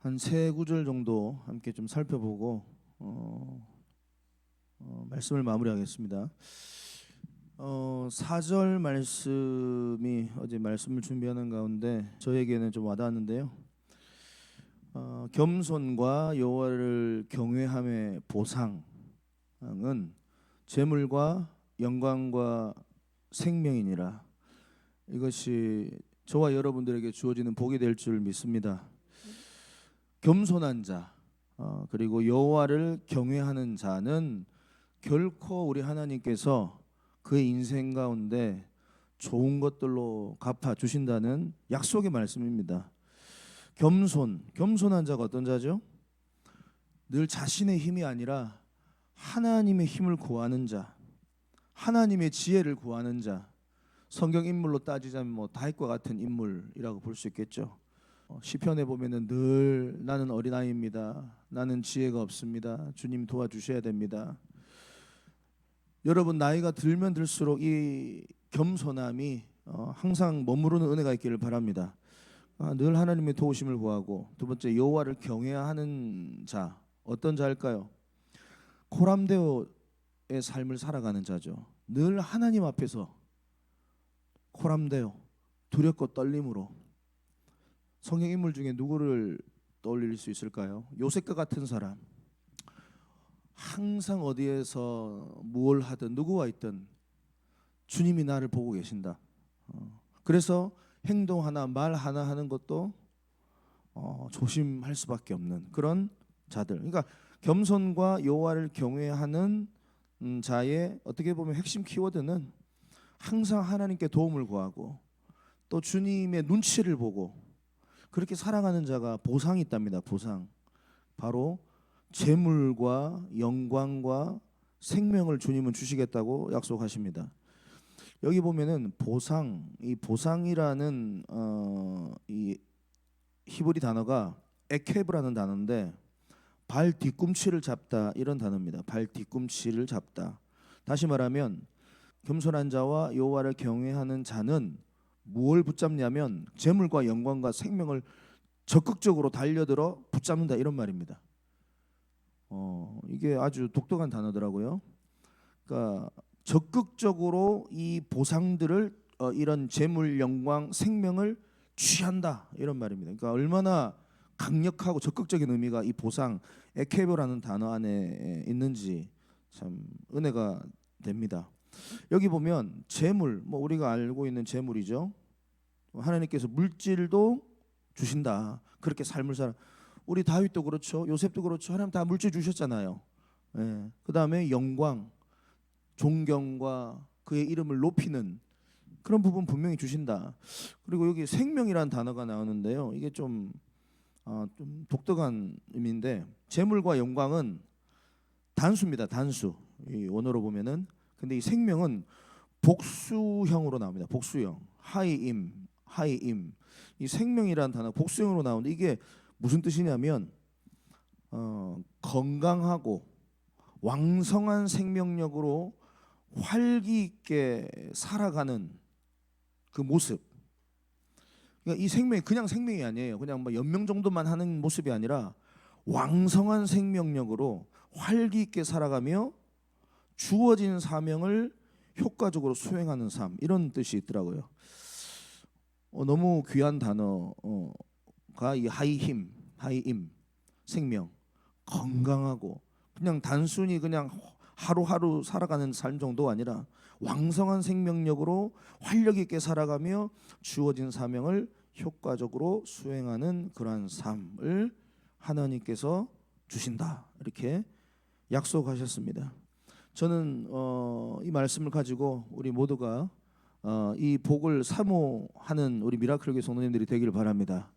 한 세 구절 정도 함께 좀 살펴보고 말씀을 마무리하겠습니다. 4절 말씀이 어제 말씀을 준비하는 가운데 저에게는 좀 와닿았는데요. 겸손과 여호와를 경외함의 보상은 재물과 영광과 생명이니라. 이것이 저와 여러분들에게 주어지는 복이 될 줄 믿습니다. 겸손한 자 그리고 여호와를 경외하는 자는 결코 우리 하나님께서 그의 인생 가운데 좋은 것들로 갚아 주신다는 약속의 말씀입니다. 겸손한 자가 어떤 자죠? 늘 자신의 힘이 아니라 하나님의 힘을 구하는 자, 하나님의 지혜를 구하는 자. 성경 인물로 따지자면 뭐 다윗과 같은 인물이라고 볼 수 있겠죠. 시편에 보면은 늘 나는 어린아이입니다. 나는 지혜가 없습니다. 주님 도와주셔야 됩니다. 여러분 나이가 들면 들수록 이 겸손함이 항상 머무르는 은혜가 있기를 바랍니다. 늘 하나님의 도우심을 구하고, 두 번째 여호와를 경외하는 자. 어떤 자일까요? 코람데오의 삶을 살아가는 자죠. 늘 하나님 앞에서 코람데오, 두렵고 떨림으로. 성경 인물 중에 누구를 떠올릴 수 있을까요? 요셉과 같은 사람. 항상 어디에서 무엇을 하든 누구와 있든 주님이 나를 보고 계신다. 그래서 행동 하나 말 하나 하는 것도 조심할 수밖에 없는 그런 자들. 그러니까 겸손과 여호와를 경외하는 자의 어떻게 보면 핵심 키워드는 항상 하나님께 도움을 구하고 또 주님의 눈치를 보고 그렇게 살아가는 자가 보상이 있답니다. 보상. 바로 재물과 영광과 생명을 주님은 주시겠다고 약속하십니다. 여기 보면은 보상, 이 보상이라는 이 히브리 단어가 에케브라는 단어인데 발 뒤꿈치를 잡다 이런 단어입니다. 발 뒤꿈치를 잡다. 다시 말하면 겸손한 자와 여호와를 경외하는 자는 무엇을 붙잡냐면 재물과 영광과 생명을 적극적으로 달려들어 붙잡는다 이런 말입니다. 이게 아주 독특한 단어더라고요. 그러니까 적극적으로 이 보상들을 이런 재물, 영광, 생명을 취한다 이런 말입니다. 그러니까 얼마나 강력하고 적극적인 의미가 이 보상, 에케보라는 단어 안에 있는지 참 은혜가 됩니다. 여기 보면 재물, 뭐 우리가 알고 있는 재물이죠. 하나님께서 물질도 주신다. 그렇게 삶을 살아. 우리 다윗도 그렇죠. 요셉도 그렇죠. 하나님 다 물질 주셨잖아요. 예. 그 다음에 영광, 존경과 그의 이름을 높이는 그런 부분 분명히 주신다. 그리고 여기 생명이라는 단어가 나오는데요. 이게 좀 독특한 의미인데 재물과 영광은 단수입니다. 단수. 이 원어로 보면은. 근데 이 생명은 복수형으로 나옵니다. 복수형. 하이임. 이 생명이라는 단어 복수형으로 나오는데 이게 무슨 뜻이냐면 건강하고 왕성한 생명력으로 활기 있게 살아가는 그 모습. 그러니까 이 생명이 그냥 생명이 아니에요. 그냥 뭐 연명 정도만 하는 모습이 아니라 왕성한 생명력으로 활기 있게 살아가며 주어진 사명을 효과적으로 수행하는 삶, 이런 뜻이 있더라고요. 너무 귀한 단어가 이 하이임, 생명, 건강하고 그냥 단순히 그냥 하루하루 살아가는 삶 정도가 아니라 왕성한 생명력으로 활력 있게 살아가며 주어진 사명을 효과적으로 수행하는 그러한 삶을 하나님께서 주신다. 이렇게 약속하셨습니다. 저는 이 말씀을 가지고 우리 모두가 이 복을 사모하는 우리 미라클교회 성도님들이 되기를 바랍니다.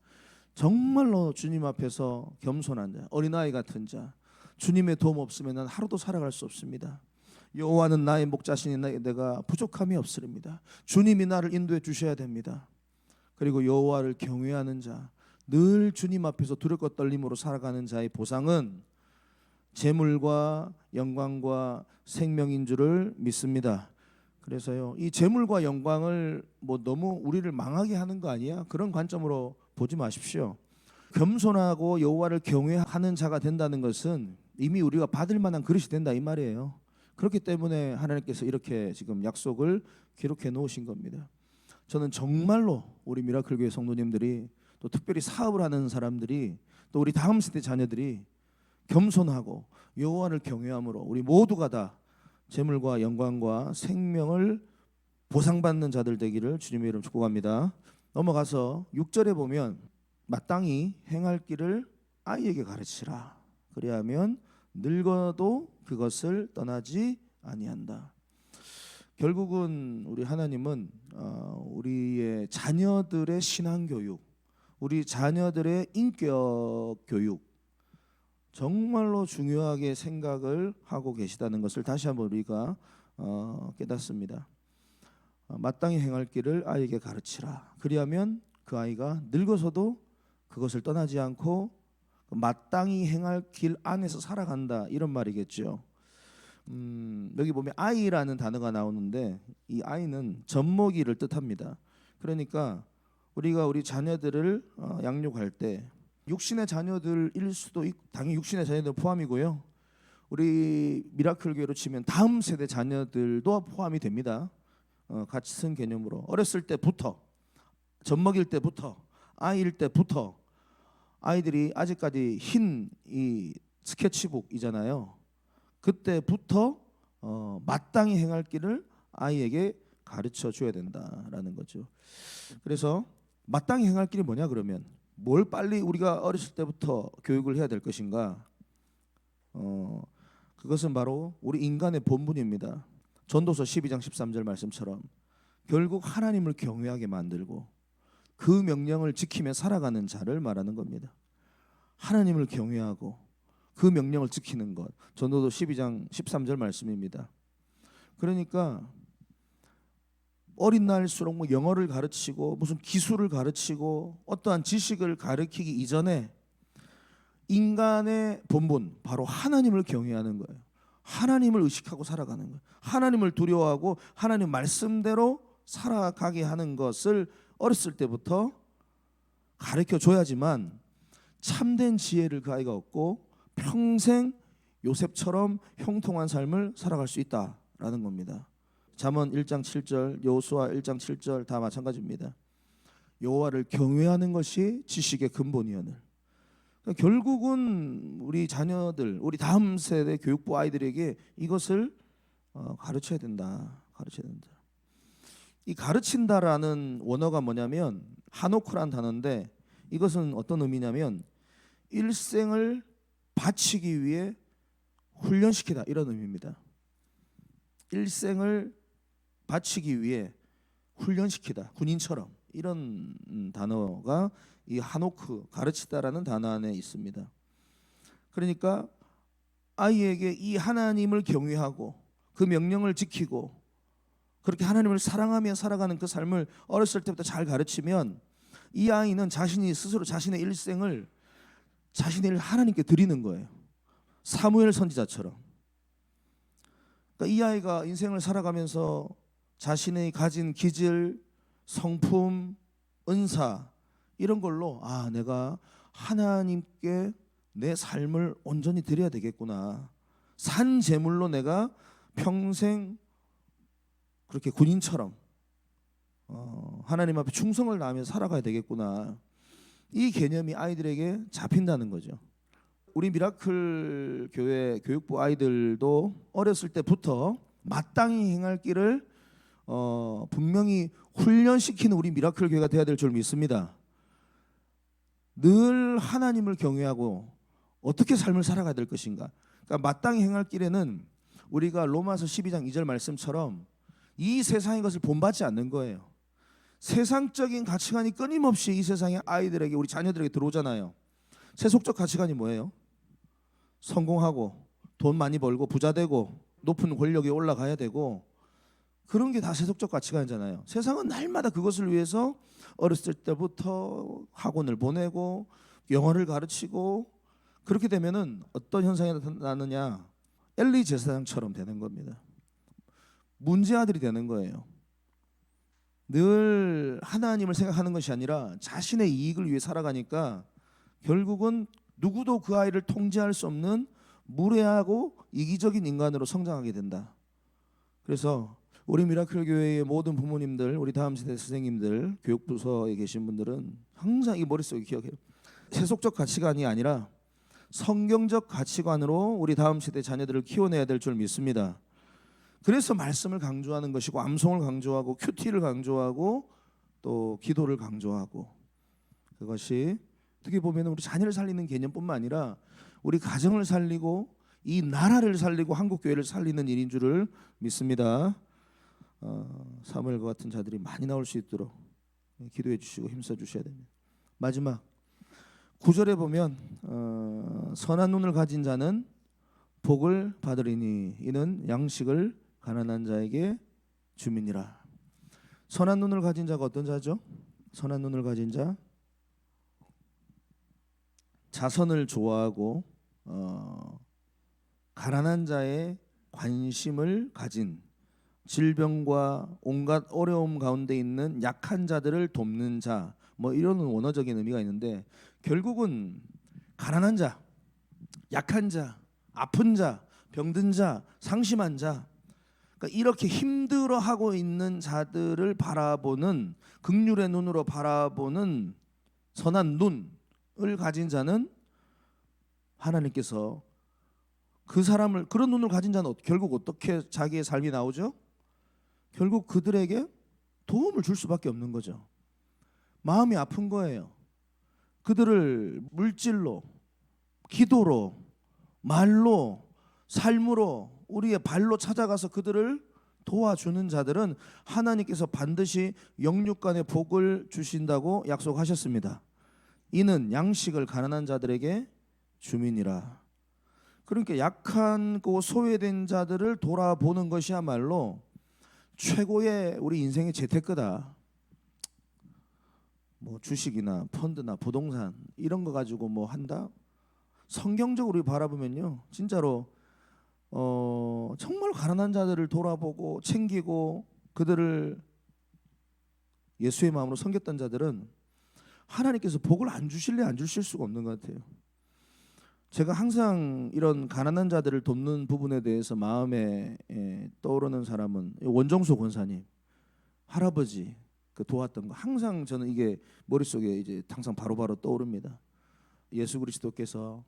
정말로 주님 앞에서 겸손한 자, 어린아이 같은 자, 주님의 도움 없으면 난 하루도 살아갈 수 없습니다. 여호와는 나의 목자시니 내가 부족함이 없으리입니다. 주님이 나를 인도해 주셔야 됩니다. 그리고 여호와를 경외하는 자, 늘 주님 앞에서 두렵고 떨림으로 살아가는 자의 보상은 재물과 영광과 생명인 줄을 믿습니다. 그래서요, 이 재물과 영광을 뭐 너무 우리를 망하게 하는 거 아니야? 그런 관점으로 보지 마십시오. 겸손하고 여호와를 경외하는 자가 된다는 것은 이미 우리가 받을 만한 그릇이 된다 이 말이에요. 그렇기 때문에 하나님께서 이렇게 지금 약속을 기록해 놓으신 겁니다. 저는 정말로 우리 미라클 교회 성도님들이, 또 특별히 사업을 하는 사람들이, 또 우리 다음 세대 자녀들이 겸손하고 여호와를 경외함으로 우리 모두가 다 재물과 영광과 생명을 보상받는 자들 되기를 주님의 이름 축복합니다. 넘어가서 6절에 보면 마땅히 행할 길을 아이에게 가르치라. 그리하면 늙어도 그것을 떠나지 아니한다. 결국은 우리 하나님은 우리의 자녀들의 신앙 교육, 우리 자녀들의 인격 교육 정말로 중요하게 생각을 하고 계시다는 것을 다시 한번 우리가 깨닫습니다. 마땅히 행할 길을 아이에게 가르치라. 그리하면 그 아이가 늙어서도 그것을 떠나지 않고 마땅히 행할 길 안에서 살아간다, 이런 말이겠죠. 여기 보면 아이라는 단어가 나오는데 이 아이는 젖먹이를 뜻합니다. 그러니까 우리가 우리 자녀들을 양육할 때 육신의 자녀들일 수도 있고, 당연히 육신의 자녀들 포함이고요. 우리 미라클 교회로 치면 다음 세대 자녀들도 포함이 됩니다. 같은 개념으로 어렸을 때부터, 젖먹일 때부터, 아이일 때부터, 아이들이 아직까지 흰 이 스케치북이잖아요. 그때부터 마땅히 행할 길을 아이에게 가르쳐 줘야 된다라는 거죠. 그래서 마땅히 행할 길이 뭐냐 그러면 뭘 빨리 우리가 어렸을 때부터 교육을 해야 될 것인가? 그것은 바로 우리 인간의 본분입니다. 전도서 12장 13절 말씀처럼 결국 하나님을 경외하게 만들고 그 명령을 지키며 살아가는 자를 말하는 겁니다. 하나님을 경외하고 그 명령을 지키는 것, 전도서 12장 13절 말씀입니다. 그러니까 어린 나이일수록 뭐 영어를 가르치고 무슨 기술을 가르치고 어떠한 지식을 가르치기 이전에 인간의 본분, 바로 하나님을 경외하는 거예요. 하나님을 의식하고 살아가는 거예요. 하나님을 두려워하고 하나님 말씀대로 살아가게 하는 것을 어렸을 때부터 가르쳐 줘야지만 참된 지혜를 그 아이가 얻고 평생 요셉처럼 형통한 삶을 살아갈 수 있다라는 겁니다. 잠언 1장 7절, 여호수아 1장 7절 다 마찬가지입니다. 여호와를 경외하는 것이 지식의 근본이오늘. 그러니까 결국은 우리 자녀들, 우리 다음 세대 교육부 아이들에게 이것을 가르쳐야 된다. 이 가르친다라는 원어가 뭐냐면 하노크란 단어인데 이것은 어떤 의미냐면 일생을 바치기 위해 훈련시키다, 이런 의미입니다. 일생을 바치기 위해 훈련시키다, 군인처럼, 이런 단어가 이 하노크, 가르치다라는 단어 안에 있습니다. 그러니까 아이에게 이 하나님을 경외하고 그 명령을 지키고 그렇게 하나님을 사랑하며 살아가는 그 삶을 어렸을 때부터 잘 가르치면 이 아이는 자신이 스스로 자신의 일생을 자신의 일 하나님께 드리는 거예요. 사무엘 선지자처럼. 그러니까 이 아이가 인생을 살아가면서 자신의 가진 기질, 성품, 은사 이런 걸로 내가 하나님께 내 삶을 온전히 드려야 되겠구나. 산 제물로 내가 평생 그렇게 군인처럼 하나님 앞에 충성을 다하며 살아가야 되겠구나. 이 개념이 아이들에게 잡힌다는 거죠. 우리 미라클 교회 교육부 아이들도 어렸을 때부터 마땅히 행할 길을 분명히 훈련시키는 우리 미라클 교회가 되어야 될 줄 믿습니다. 늘 하나님을 경외하고 어떻게 삶을 살아가야 될 것인가. 그러니까 마땅히 행할 길에는 우리가 로마서 12장 2절 말씀처럼 이 세상의 것을 본받지 않는 거예요. 세상적인 가치관이 끊임없이 이 세상의 아이들에게, 우리 자녀들에게 들어오잖아요. 세속적 가치관이 뭐예요? 성공하고 돈 많이 벌고 부자 되고 높은 권력에 올라가야 되고, 그런 게 다 세속적 가치관이잖아요. 세상은 날마다 그것을 위해서 어렸을 때부터 학원을 보내고 영어를 가르치고, 그렇게 되면은 어떤 현상이 나느냐, 엘리 제사장처럼 되는 겁니다. 문제아들이 되는 거예요. 늘 하나님을 생각하는 것이 아니라 자신의 이익을 위해 살아가니까 결국은 누구도 그 아이를 통제할 수 없는 무례하고 이기적인 인간으로 성장하게 된다. 그래서 우리 미라클 교회의 모든 부모님들, 우리 다음 세대 선생님들, 교육부서에 계신 분들은 항상 이 머릿속에 기억해요. 세속적 가치관이 아니라 성경적 가치관으로 우리 다음 세대 자녀들을 키워내야 될 줄 믿습니다. 그래서 말씀을 강조하는 것이고, 암송을 강조하고, 큐티를 강조하고, 또 기도를 강조하고, 그것이 어떻게 보면 우리 자녀를 살리는 개념뿐만 아니라 우리 가정을 살리고 이 나라를 살리고 한국 교회를 살리는 일인 줄을 믿습니다. 사무엘과 같은 자들이 많이 나올 수 있도록 기도해 주시고 힘써 주셔야 됩니다. 마지막 9절에 보면 선한 눈을 가진 자는 복을 받으리니 이는 양식을 가난한 자에게 주민이라. 선한 눈을 가진 자가 어떤 자죠? 선한 눈을 가진 자, 자선을 좋아하고 가난한 자의 관심을 가진, 질병과 온갖 어려움 가운데 있는 약한 자들을 돕는 자, 뭐 이런 원어적인 의미가 있는데, 결국은 가난한 자, 약한 자, 아픈 자, 병든 자, 상심한 자, 그러니까 이렇게 힘들어하고 있는 자들을 바라보는, 긍휼의 눈으로 바라보는 선한 눈을 가진 자는 하나님께서 그 사람을, 그런 눈을 가진 자는 결국 어떻게 자기의 삶이 나오죠? 결국 그들에게 도움을 줄 수밖에 없는 거죠. 마음이 아픈 거예요. 그들을 물질로, 기도로, 말로, 삶으로, 우리의 발로 찾아가서 그들을 도와주는 자들은 하나님께서 반드시 영육간의 복을 주신다고 약속하셨습니다. 이는 양식을 가난한 자들에게 주민이라. 그러니까 약한 그 소외된 자들을 돌아보는 것이야말로 최고의 우리 인생의 재테크다. 뭐 주식이나 펀드나 부동산 이런 거 가지고 뭐 한다? 성경적으로 바라보면요, 진짜로 정말 가난한 자들을 돌아보고 챙기고 그들을 예수의 마음으로 섬겼던 자들은 하나님께서 복을 안 주실래 안 주실 수가 없는 것 같아요. 제가 항상 이런 가난한 자들을 돕는 부분에 대해서 마음에 떠오르는 사람은 원정수 권사님, 할아버지 그 도왔던 거, 항상 저는 이게 머릿속에 이제 항상 바로바로 떠오릅니다. 예수 그리스도께서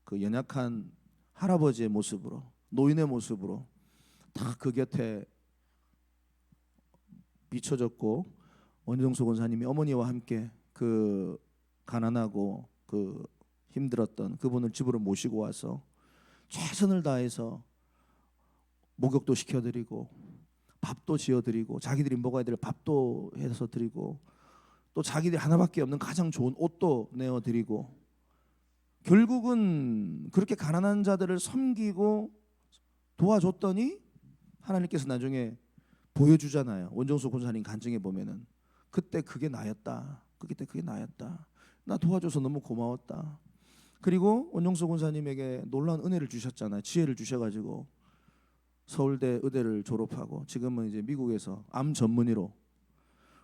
그 연약한 할아버지의 모습으로, 노인의 모습으로 다 그 곁에 비춰졌고, 원정수 권사님이 어머니와 함께 그 가난하고 그 힘들었던 그분을 집으로 모시고 와서 최선을 다해서 목욕도 시켜드리고 밥도 지어드리고, 자기들이 먹어야 될 밥도 해서 드리고, 또 자기들이 하나밖에 없는 가장 좋은 옷도 내어드리고, 결국은 그렇게 가난한 자들을 섬기고 도와줬더니 하나님께서 나중에 보여주잖아요. 원정수 권사님 간증해 보면은 그때 그게 나였다. 그때 그게 나였다. 나 도와줘서 너무 고마웠다. 그리고 원정수 권사님에게 놀라운 은혜를 주셨잖아요. 지혜를 주셔가지고 서울대 의대를 졸업하고 지금은 이제 미국에서 암 전문의로.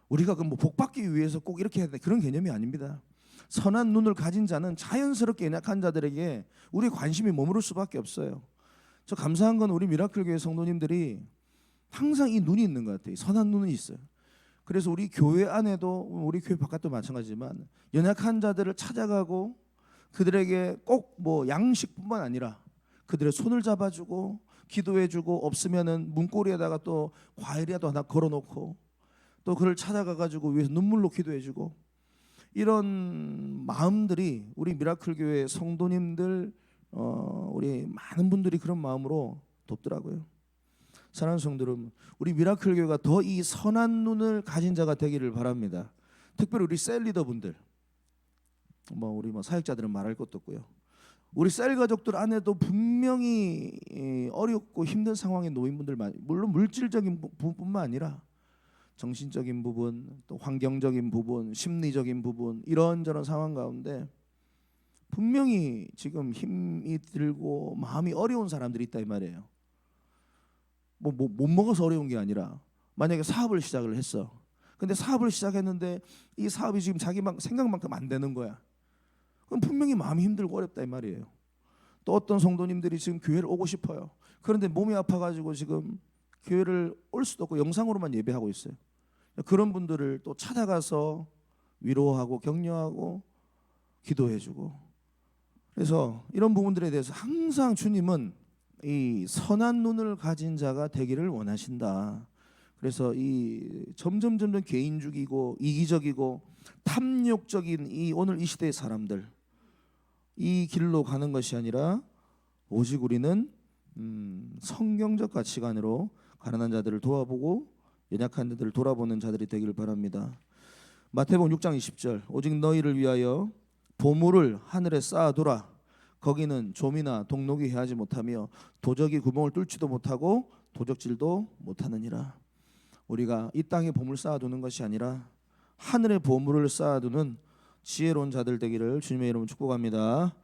우리가 그 뭐 복받기 위해서 꼭 이렇게 해야 돼 그런 개념이 아닙니다. 선한 눈을 가진 자는 자연스럽게 연약한 자들에게 우리의 관심이 머무를 수밖에 없어요. 저 감사한 건 우리 미라클 교회 성도님들이 항상 이 눈이 있는 것 같아요. 선한 눈이 있어요. 그래서 우리 교회 안에도, 우리 교회 바깥도 마찬가지지만 연약한 자들을 찾아가고 그들에게 꼭 뭐 양식뿐만 아니라 그들의 손을 잡아주고 기도해주고, 없으면은 문고리에다가 또 과일이라도 하나 걸어놓고 또 그를 찾아가가지고 위에서 눈물로 기도해주고, 이런 마음들이 우리 미라클 교회 성도님들, 우리 많은 분들이 그런 마음으로 돕더라고요. 사랑하는 성도 여러분, 우리 미라클 교회가 더 이 선한 눈을 가진 자가 되기를 바랍니다. 특별히 우리 셀 리더분들, 우리 사역자들은 말할 것도 없고요. 우리 셀 가족들 안에도 분명히 어렵고 힘든 상황의 노인분들 많이, 물론 물질적인 부분뿐만 아니라 정신적인 부분, 또 환경적인 부분, 심리적인 부분, 이런저런 상황 가운데 분명히 지금 힘이 들고 마음이 어려운 사람들이 있다 이 말이에요. 못 먹어서 어려운 게 아니라, 만약에 사업을 시작을 했어. 근데 사업을 시작했는데 이 사업이 지금 자기 생각만큼 안 되는 거야. 그럼 분명히 마음이 힘들고 어렵다 이 말이에요. 또 어떤 성도님들이 지금 교회를 오고 싶어요. 그런데 몸이 아파가지고 지금 교회를 올 수도 없고 영상으로만 예배하고 있어요. 그런 분들을 또 찾아가서 위로하고 격려하고 기도해주고. 그래서 이런 부분들에 대해서 항상 주님은 이 선한 눈을 가진 자가 되기를 원하신다. 그래서 이 점점 개인주의고 이기적이고 탐욕적인 이 오늘 이 시대의 사람들, 이 길로 가는 것이 아니라 오직 우리는 성경적 가치관으로 가난한 자들을 도와보고 연약한 자들을 돌아보는 자들이 되기를 바랍니다. 마태복음 6장 20절 오직 너희를 위하여 보물을 하늘에 쌓아두라. 거기는 좀이나 동록이 해하지 못하며 도적이 구멍을 뚫지도 못하고 도적질도 못하느니라. 우리가 이 땅에 보물 쌓아두는 것이 아니라 하늘의 보물을 쌓아두는 지혜로운 자들 되기를 주님의 이름으로 축복합니다.